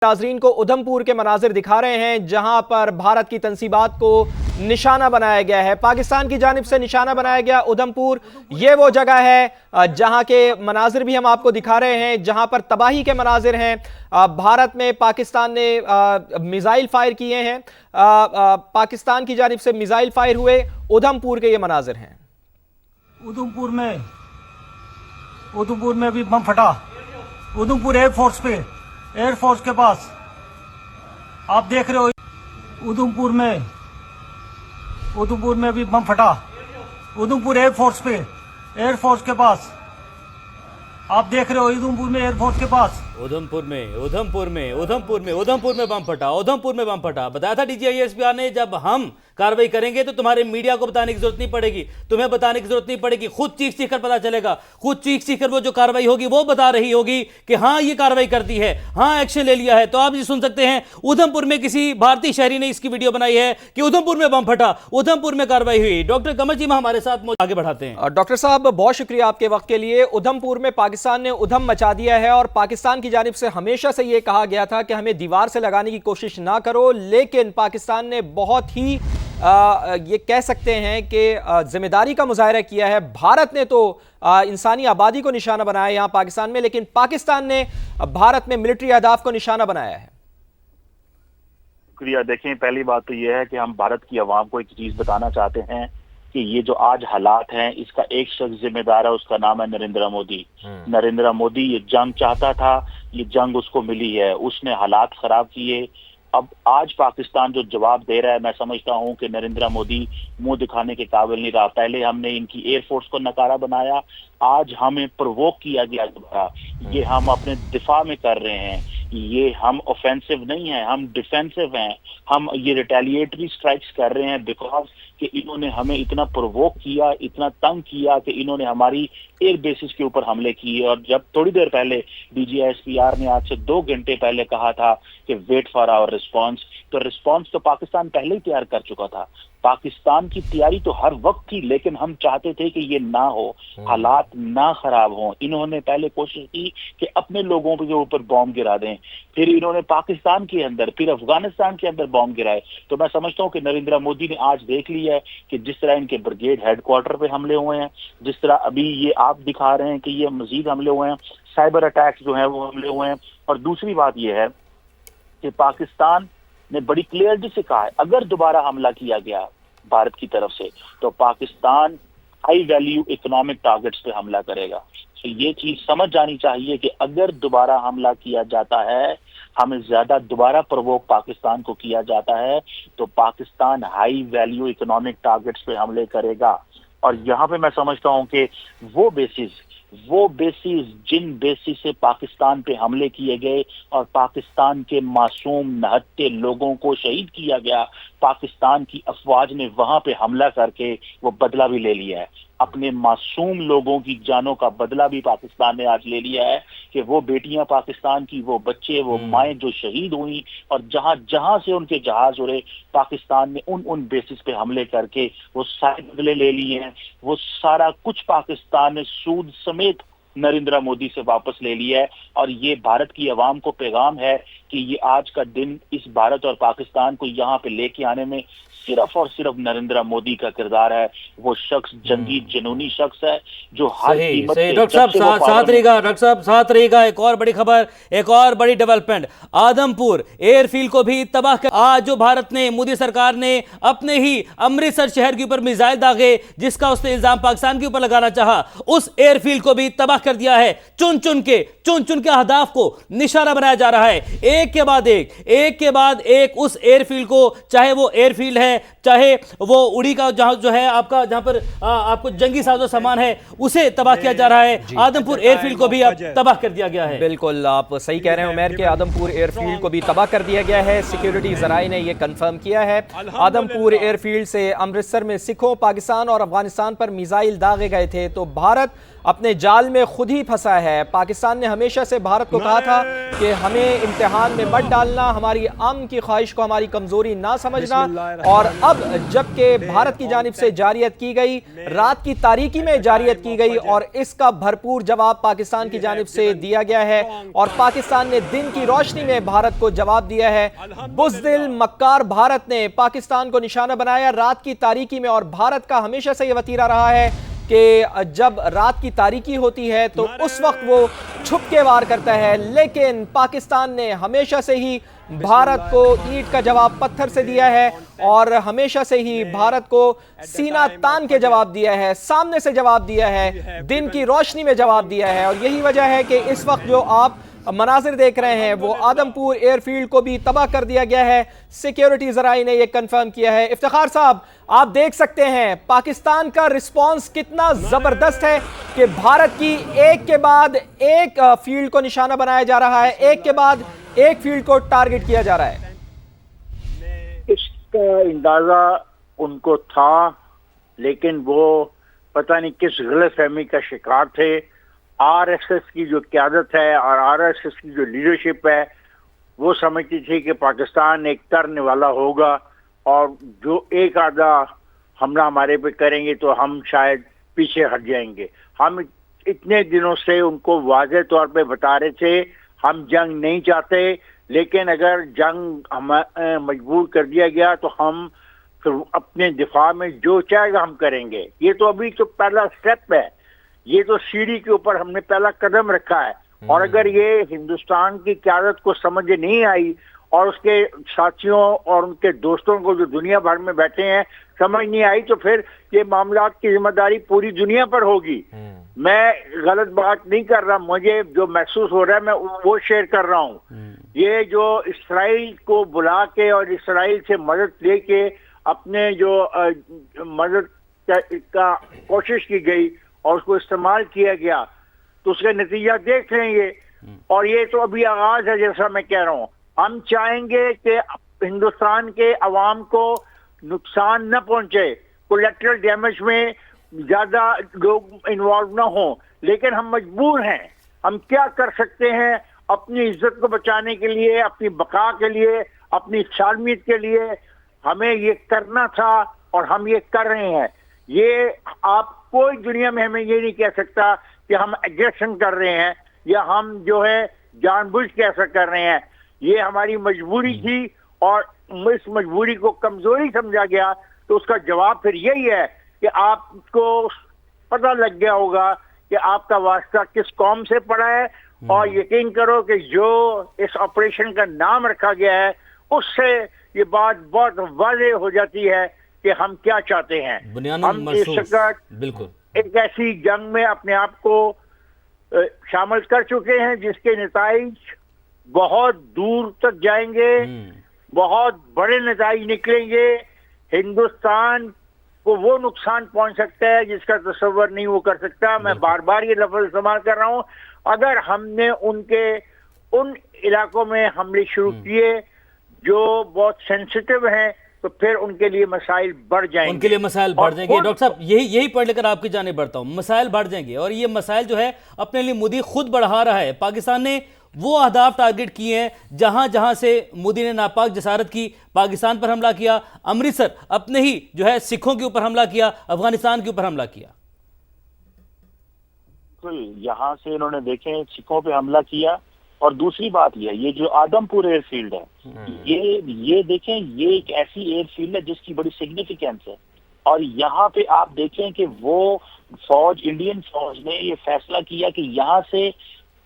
ناظرین کو ادھمپور کے مناظر دکھا رہے ہیں جہاں پر بھارت کی تنصیبات کو نشانہ بنایا گیا ہے، پاکستان کی جانب سے نشانہ بنایا گیا ادھمپور۔ یہ وہ جگہ ہے جہاں کے مناظر بھی ہم آپ کو دکھا رہے ہیں جہاں پر تباہی کے مناظر ہیں۔ بھارت میں پاکستان نے میزائل فائر کیے ہیں، پاکستان کی جانب سے میزائل فائر ہوئے، ادھمپور کے یہ مناظر ہیں۔ ادھمپور میں بھی بم پھٹا، ادھمپور ایئر فورس کے پاس آپ دیکھ رہے ہو۔ ادھمپور میں بھی بم پھٹا، ادھمپور ایئر فورس کے پاس آپ دیکھ رہے ہو۔ ادھمپور میں ایئر فورس کے پاس ادھمپور میں بم پھٹا۔ بتایا تھا D G I S P R نے جب ہم کاروائی کریں گے تو تمہارے میڈیا کو بتانے کی ضرورت نہیں پڑے گی، تمہیں بتانے کی ضرورت نہیں پڑے گی، خود چیخ چیخ کر پتا چلے گا، خود چیخ چیخ کر وہ جو کاروائی ہوگی وہ بتا رہی ہوگی کہ ہاں یہ کاروائی کر دی ہے، ہاں ایکشن لے لیا ہے۔ تو آپ یہ سن سکتے ہیں ادھمپور میں کسی بھارتی شہری نے اس کی ویڈیو بنائی ہے کہ ادھمپور میں بم پھٹا، ادھمپور میں کاروائی ہوئی۔ ڈاکٹر قمر چیمہ ہمارے ساتھ آگے بڑھاتے ہیں۔ ڈاکٹر صاحب بہت شکریہ آپ کے وقت کے لیے۔ ادھمپور میں پاکستان نے ادھم مچا دیا ہے اور پاکستان کی جانب سے ہمیشہ سے یہ کہا گیا تھا کہ ہمیں دیوار سے لگانے کی کوشش نہ کرو، لیکن پاکستان نے بہت ہی یہ کہہ سکتے ہیں کہ ذمہ داری کا مظاہرہ کیا ہے۔ بھارت نے تو انسانی آبادی کو نشانہ بنایا یہاں پاکستان میں، لیکن پاکستان نے بھارت میں ملٹری اہداف کو نشانہ بنایا ہے۔ شکریہ۔ دیکھیں، پہلی بات تو یہ ہے کہ ہم بھارت کی عوام کو ایک چیز بتانا چاہتے ہیں کہ یہ جو آج حالات ہیں اس کا ایک شخص ذمہ دار ہے، اس کا نام ہے نریندر مودی۔ نریندر مودی یہ جنگ چاہتا تھا، یہ جنگ اس کو ملی ہے، اس نے حالات خراب کیے۔ اب آج پاکستان جو جواب دے رہا ہے، میں سمجھتا ہوں کہ نریندر مودی منہ دکھانے کے قابل نہیں رہا۔ پہلے ہم نے ان کی ایئر فورس کو نکارہ بنایا، آج ہمیں پرووک کیا گیا دوبارہ۔ یہ ہم اپنے دفاع میں کر رہے ہیں، یہ ہم اوفینسو نہیں ہیں، ہم ڈیفینسو ہیں۔ ہم یہ ریٹیلیٹری سٹرائکس کر رہے ہیں بیکاز کہ انہوں نے ہمیں اتنا پرووک کیا، اتنا تنگ کیا کہ انہوں نے ہماری ایئر بیسز کے اوپر حملے کیے۔ اور جب تھوڑی دیر پہلے D G S P R نے آج سے 2 گھنٹے پہلے کہا تھا کہ ویٹ فار آور رسپانس، تو رسپانس تو پاکستان پہلے ہی تیار کر چکا تھا۔ پاکستان کی تیاری تو ہر وقت تھی، لیکن ہم چاہتے تھے کہ یہ نہ ہو، حالات نہ خراب ہوں۔ انہوں نے پہلے کوشش کی کہ اپنے لوگوں کے اوپر بام گرا دیں، پھر انہوں نے پاکستان کے اندر، پھر افغانستان کے اندر بام گرائے۔ تو میں سمجھتا ہوں کہ نریندر مودی نے آج دیکھ لیا ہے کہ جس طرح ان کے بریگیڈ ہیڈ کوارٹر پہ حملے ہوئے ہیں، جس طرح ابھی یہ آپ دکھا رہے ہیں کہ یہ مزید حملے ہوئے ہیں، سائبر اٹیکس جو ہیں وہ حملے ہوئے ہیں۔ اور دوسری بات یہ ہے کہ پاکستان نے بڑی کلیئرٹی سے کہا ہے اگر دوبارہ حملہ کیا گیا بھارت کی طرف سے تو Pakistan high value economic targets پہ حملہ کرے گا۔ تو یہ چیز سمجھ جانی چاہیے کہ اگر دوبارہ حملہ کیا جاتا ہے، ہمیں زیادہ دوبارہ پرووک پاکستان کو کیا جاتا ہے، تو Pakistan high value economic targets پہ حملے کرے گا۔ اور یہاں پہ میں سمجھتا ہوں کہ وہ بیسز جن بیسز سے پاکستان پہ حملے کیے گئے اور پاکستان کے معصوم نہتے لوگوں کو شہید کیا گیا، پاکستان کی افواج نے وہاں پہ حملہ کر کے وہ بدلہ بھی لے لیا ہے۔ اپنے معصوم لوگوں کی جانوں کا بدلہ بھی پاکستان نے آج لے لیا ہے کہ وہ بیٹیاں پاکستان کی، وہ بچے، وہ مائیں جو شہید ہوئیں اور جہاں سے ان کے جہاز اڑے، پاکستان نے ان بیسز پہ حملے کر کے وہ سارے بدلے لے لیے ہیں۔ وہ سارا کچھ پاکستان نے سود سمیت نریندر مودی سے واپس لے لیا ہے۔ اور یہ بھارت کی عوام کو پیغام ہے کہ یہ آج کا دن اس بھارت اور پاکستان کو یہاں پہ لے کے آنے میں صرف اور صرف نریندر مودی کا کردار ہے۔ وہ شخص جنگی جنونی شخص ہے جو ہر قیمت پہ، ڈاکٹر صاحب ساتھ رہے گا۔ ایک اور بڑی خبر، ایک اور بڑی ڈیولپمنٹ، آدمپور ایئر فیلڈ کو بھی تباہ کر آج جو بھارت نے، مودی سرکار نے اپنے ہی امرتسر شہر کے اوپر میزائل داغے جس کا اس نے الزام پاکستان کے اوپر لگانا چاہا، اس ایئر فیلڈ کو بھی تباہ کر دیا ہے۔ چن چن کے اہداف کو نشانہ بنایا جا رہا ہے، ایک کے بعد ایک اس ایئر فیلڈ کو، چاہے وہ ایئر فیلڈ ہے، چاہے وہ اڑی کا جہاں جو ہے آپ کا، جہاں پر آپ کو جنگی ساز و سامان ہے، اسے تباہ کیا جا رہا ہے۔ آدمپور ایئر فیلڈ کو بھی اب تباہ کر دیا گیا ہے۔ بالکل آپ صحیح کہہ رہے ہیں عمیر کہ آدمپور ایئر فیلڈ کو بھی تباہ کر دیا گیا ہے، سیکیورٹی ذرائع نے یہ کنفرم کیا ہے۔ آدمپور ایئر فیلڈ سے امرتسر میں سکھوں، پاکستان اور افغانستان پر میزائل داغے گئے تھے، تو بھارت اپنے جال میں خود ہی پھنسا ہے۔ پاکستان نے ہمیشہ سے بھارت کو کہا تھا کہ ہمیں امتحان میں مت ڈالنا، ہماری امن کی خواہش کو ہماری کمزوری نہ سمجھنا، اور اب جبکہ بھارت کی جانب سے جاریت کی گئی، رات کی تاریکی میں جاریت کی گئی اور اس کا بھرپور جواب پاکستان کی جانب سے دیا گیا ہے اور پاکستان نے دن کی روشنی میں بھارت کو جواب دیا ہے۔ بزدل مکار بھارت نے پاکستان کو نشانہ بنایا رات کی تاریکی میں، اور بھارت کا ہمیشہ سے یہ وتیرہ رہا ہے کہ جب رات کی تاریکی ہوتی ہے تو اس وقت وہ چھپ کے وار کرتا ہے، لیکن پاکستان نے ہمیشہ سے ہی بھارت کو اینٹ کا جواب پتھر سے دیا ہے اور ہمیشہ سے ہی بھارت کو سینہ تان کے جواب دیا ہے، سامنے سے جواب دیا ہے، دن کی روشنی میں جواب دیا ہے۔ اور یہی وجہ ہے کہ اس وقت جو آپ مناظر دیکھ رہے ہیں وہ آدم پور ایئر فیلڈ کو بھی تباہ کر دیا گیا ہے، سیکیورٹی ذرائع نے یہ کنفرم کیا ہے۔ افتخار صاحب، آپ دیکھ سکتے ہیں پاکستان کا رسپانس کتنا زبردست ہے کہ بھارت کی ایک کے بعد ایک فیلڈ کو نشانہ بنایا جا رہا ہے، ایک کے بعد ایک فیلڈ کو ٹارگٹ کیا جا رہا ہے۔ اس کا اندازہ ان کو تھا، لیکن وہ پتہ نہیں کس غلط فہمی کا شکار تھے۔ آر ایس ایس کی جو قیادت ہے اور آر ایس ایس کی جو لیڈرشپ ہے وہ سمجھتی تھی کہ پاکستان ایک کرنے والا ہوگا اور جو ایک آدھا حملہ ہمارے پہ کریں گے تو ہم شاید پیچھے ہٹ جائیں گے۔ ہم اتنے دنوں سے ان کو واضح طور پہ بتا رہے تھے ہم جنگ نہیں چاہتے، لیکن اگر جنگ مجبور کر دیا گیا تو ہم پھر اپنے دفاع میں جو چاہے گا ہم کریں گے۔ یہ تو ابھی تو پہلا سٹیپ ہے، یہ تو سیڑھی کے اوپر ہم نے پہلا قدم رکھا ہے، اور اگر یہ ہندوستان کی قیادت کو سمجھ نہیں آئی اور اس کے ساتھیوں اور ان کے دوستوں کو جو دنیا بھر میں بیٹھے ہیں سمجھ نہیں آئی تو پھر یہ معاملات کی ذمہ داری پوری دنیا پر ہوگی۔ میں غلط بات نہیں کر رہا، مجھے جو محسوس ہو رہا ہے میں وہ شیئر کر رہا ہوں۔ یہ جو اسرائیل کو بلا کے اور اسرائیل سے مدد لے کے اپنے جو مدد کا کوشش کی گئی اور اس کو استعمال کیا گیا تو اس کا نتیجہ دیکھ لیں گے، اور یہ تو ابھی آغاز ہے۔ جیسا میں کہہ رہا ہوں، ہم چاہیں گے کہ ہندوستان کے عوام کو نقصان نہ پہنچے، کولیٹرل ڈیمیج میں زیادہ لوگ انوالو نہ ہوں، لیکن ہم مجبور ہیں۔ ہم کیا کر سکتے ہیں اپنی عزت کو بچانے کے لیے، اپنی بقا کے لیے، اپنی سالمیت کے لیے؟ ہمیں یہ کرنا تھا اور ہم یہ کر رہے ہیں۔ یہ آپ کوئی دنیا میں ہمیں یہ نہیں کہہ سکتا کہ ہم ایگریشن کر رہے ہیں یا ہم جو ہے جان بوجھ کے ایسا کر رہے ہیں۔ یہ ہماری مجبوری تھی اور اس مجبوری کو کمزوری سمجھا گیا، تو اس کا جواب پھر یہی ہے کہ آپ کو پتہ لگ گیا ہوگا کہ آپ کا واسطہ کس قوم سے پڑا ہے، اور یقین کرو کہ جو اس آپریشن کا نام رکھا گیا ہے اس سے یہ بات بہت واضح ہو جاتی ہے کہ ہم کیا چاہتے ہیں۔ ہم اس وقت بالکل ایک ایسی جنگ میں اپنے آپ کو شامل کر چکے ہیں جس کے نتائج بہت دور تک جائیں گے، بہت بڑے نتائج نکلیں گے۔ ہندوستان کو وہ نقصان پہنچ سکتا ہے جس کا تصور نہیں وہ کر سکتا۔ میں بار بار یہ لفظ استعمال کر رہا ہوں، اگر ہم نے ان علاقوں میں حملے شروع کیے جو بہت سینسیٹیو ہیں تو پھر ان کے لیے مسائل بڑھ جائیں گے، ان کے لیے مسائل بڑھ جائیں گے۔ ڈاکٹر صاحب یہی پڑھ لے کر آپ کی جانب بڑھتا ہوں، مسائل بڑھ جائیں گے، اور یہ مسائل جو ہے اپنے لیے مودی خود بڑھا رہا ہے۔ پاکستان نے وہ اہداف ٹارگٹ کیے ہیں جہاں سے مودی نے ناپاک جسارت کی، پاکستان پر حملہ کیا، امرتسر اپنے ہی جو ہے سکھوں کے اوپر حملہ کیا، افغانستان کے اوپر حملہ کیا۔ یہاں سے انہوں نے دیکھیں سکھوں پہ حملہ کیا، اور دوسری بات یہ جو آدم پور ایئر فیلڈ ہے یہ دیکھیں، یہ ایک ایسی ایئر فیلڈ ہے جس کی بڑی سگنیفیکینس ہے، اور یہاں پہ آپ دیکھیں کہ وہ فوج، انڈین فوج نے یہ فیصلہ کیا کہ یہاں سے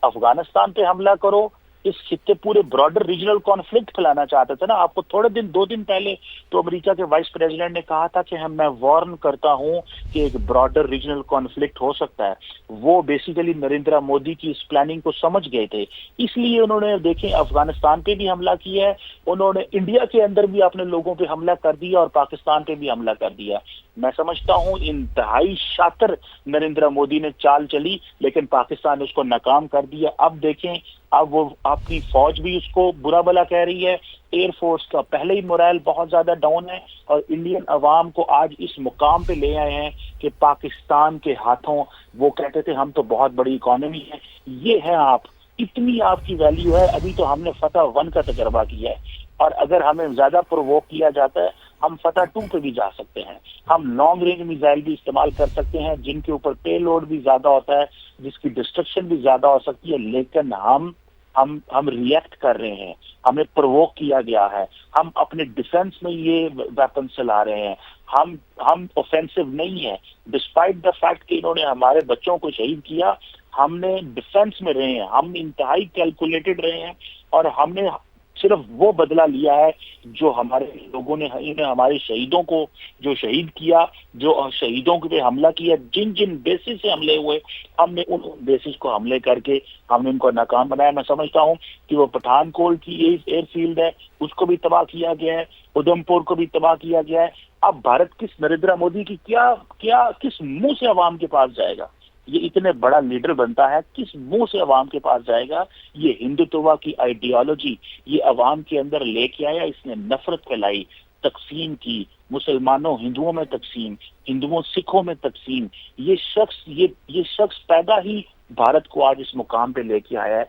افغانستان پہ حملہ کرو، اس خطے پورے براڈر ریجنل کانفلکٹ پھیلانا چاہتے تھے نا۔ آپ کو تھوڑے دن 2 دن پہلے تو امریکہ کے وائس پریزیڈنٹ نے کہا تھا کہ میں وارن کرتا ہوں کہ ایک براڈر ریجنل کانفلکٹ ہو سکتا ہے۔ وہ بیسیکلی نریندر مودی کی اس پلاننگ کو سمجھ گئے تھے، اس لیے انہوں نے دیکھیں افغانستان پہ بھی حملہ کیا ہے، انہوں نے انڈیا کے اندر بھی اپنے لوگوں پہ حملہ کر دیا اور پاکستان پہ بھی حملہ کر دیا۔ میں سمجھتا ہوں انتہائی شاطر نریندر مودی نے چال چلی، لیکن پاکستان نے اس کو ناکام کر دیا۔ اب دیکھیں، اب وہ اپنی فوج بھی اس کو برا بلا کہہ رہی ہے، ایئر فورس کا پہلے ہی مورائل بہت زیادہ ڈاؤن ہے، اور انڈین عوام کو آج اس مقام پہ لے آئے ہیں کہ پاکستان کے ہاتھوں وہ کہتے تھے ہم تو بہت بڑی اکانومی ہے، یہ ہے آپ، اتنی آپ کی ویلیو ہے۔ ابھی تو ہم نے فتح 1 کا تجربہ کیا ہے، اور اگر ہمیں زیادہ پرووک کیا جاتا ہے ہم فتح 2 پہ بھی جا سکتے ہیں, ہم لانگ رینج میزائل بھی استعمال کر سکتے ہیں جن کے اوپر پے لوڈ بھی زیادہ ہوتا ہے, جس کی ڈسٹرکشن بھی زیادہ ہو سکتی ہے, لیکن ہم ریئیکٹ کر رہے ہیں, ہمیں پرووک کیا گیا ہے, ہم اپنے ڈیفنس میں یہ ویپن چلا رہے ہیں, ہم اوفینسو نہیں ہیں ڈسپائٹ دا فیکٹ کہ انہوں نے ہمارے بچوں کو شہید کیا. ہم نے ڈیفنس میں رہے ہیں, ہم انتہائی کیلکولیٹڈ رہے ہیں, اور ہم نے صرف وہ بدلہ لیا ہے جو ہمارے لوگوں نے ہمارے شہیدوں کو جو شہید کیا, جو شہیدوں پہ حملہ کیا, جن جن بیسس سے حملے ہوئے, ہم نے ان بیسس کو حملے کر کے ہم نے ان کو ناکام بنایا. میں سمجھتا ہوں کہ وہ پٹھان کوٹ کی ایئر فیلڈ ہے, اس کو بھی تباہ کیا گیا ہے, ادھمپور کو بھی تباہ کیا گیا ہے. اب بھارت کس نریندر مودی کی کیا کس منہ سے عوام کے پاس جائے گا؟ یہ اتنے بڑا لیڈر بنتا ہے, کس منہ سے عوام کے پاس جائے گا؟ یہ ہندوتوا کی آئیڈیالوجی یہ عوام کے اندر لے کے آیا, اس نے نفرت پھیلائی, تقسیم کی, مسلمانوں ہندوؤں میں تقسیم, ہندوؤں سکھوں میں تقسیم. یہ شخص پیدا ہی بھارت کو آج اس مقام پہ لے کے آیا ہے